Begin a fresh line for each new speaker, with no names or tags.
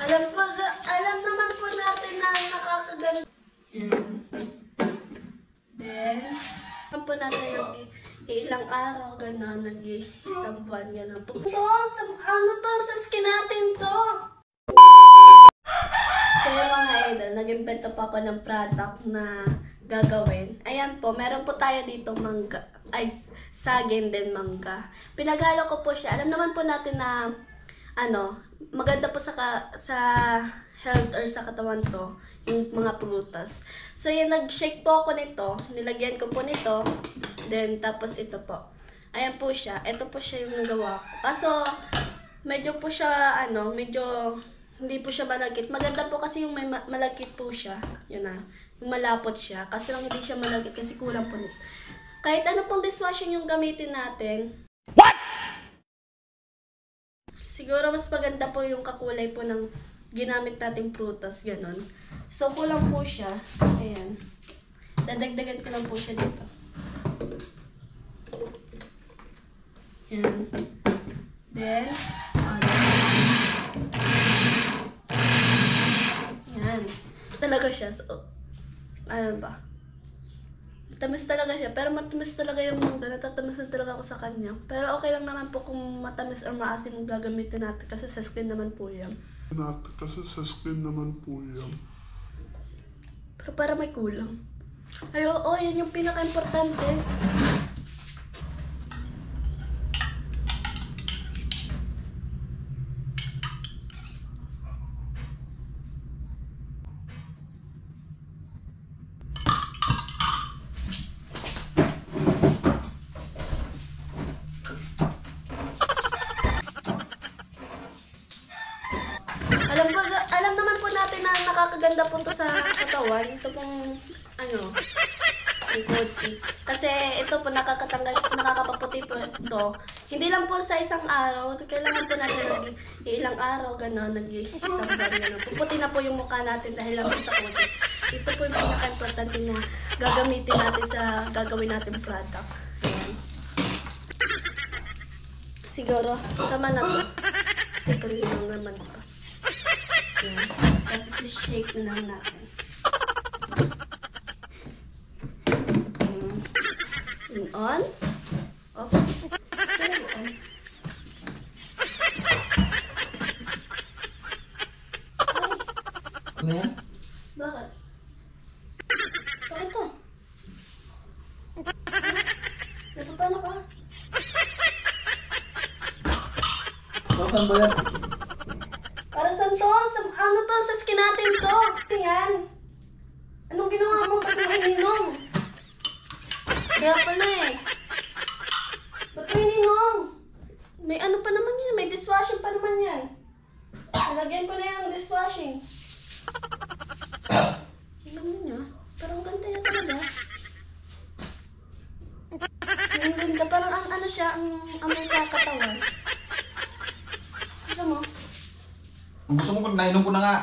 Alam naman po natin na nakakaganda. Yan. Then, alam po natin ilang araw, gano'n, nag-isang buwan, gano'n po. Ano to? Sa skin natin to. So yung mga idol, nag-invento pa ako ng product na gagawin. Ayan po, meron po tayo dito mangga. Ay, saging din mangga. Pinaghalo ko po siya. Alam naman po natin na maganda po sa health or sa katawan to, yung mga prutas. So yung nag-shake po ako nito, nilagyan ko po nito, then tapos ito po. Ayan po siya. Ito po siya yung nagawa ko. Kaso medyo po siya medyo hindi po siya malagkit. Maganda po kasi yung may malagkit po siya. Yun na. Yung malapot siya. Kasi lang hindi siya malagkit kasi kulang po nito. Kahit ano pong dishwashing yung gamitin natin. What? Siguro mas maganda po yung kakulay po ng ginamit nating prutas. Ganon. So kulang po siya. Ayan. Dadagdagan ko lang po siya dito. Ayan. Then, ayan. Talaga siya. So, ano ba? Matamis talaga siya. Pero matamis talaga yung mangga. Natatamis na talaga ako sa kanya. Pero okay lang naman po kung matamis or maasim yung gagamitin natin. Kasi sa skin naman po yan. Pero para may kulang. Ay, oo, yan yung pinaka-importante. Alam naman po natin na nakakaganda po ito sa katawan. Ito pong, yung coffee. Kasi ito po nakakapaputi po ito. Hindi lang po sa isang araw. Kailangan po natin ilang araw, gano'n, nag-isang buwan, gano'n. Puputi na po yung mukha natin dahil lang po sa coffee. Ito po yung pinaka-importante na gagamitin natin sa gagawin natin product. Ayan. Siguro, tama na po. Kasi kundi lang naman po. Ayan. Kasi si-shake na lang natin. Yun on. Oops. Saan mo on?
Ano yan?
Bakit? Bakit to? Napapano ka?
Saan ba yan?
Para saan to? Ano to? Sa skin natin to. Yan. Anong ginawa mo? Ba't mo ininom? Kaya pala eh. Ba't mo ininom? May ano pa naman yan. May dishwashing pa naman yan. Nalagyan ko na yan ng dishwashing. Tingnan mo niya. Parang ganda niya talaga. Ang ganda. Parang ano siya, ang amoy sa katawan. Gusto mo?
Gusto mo, nainom ko na nga.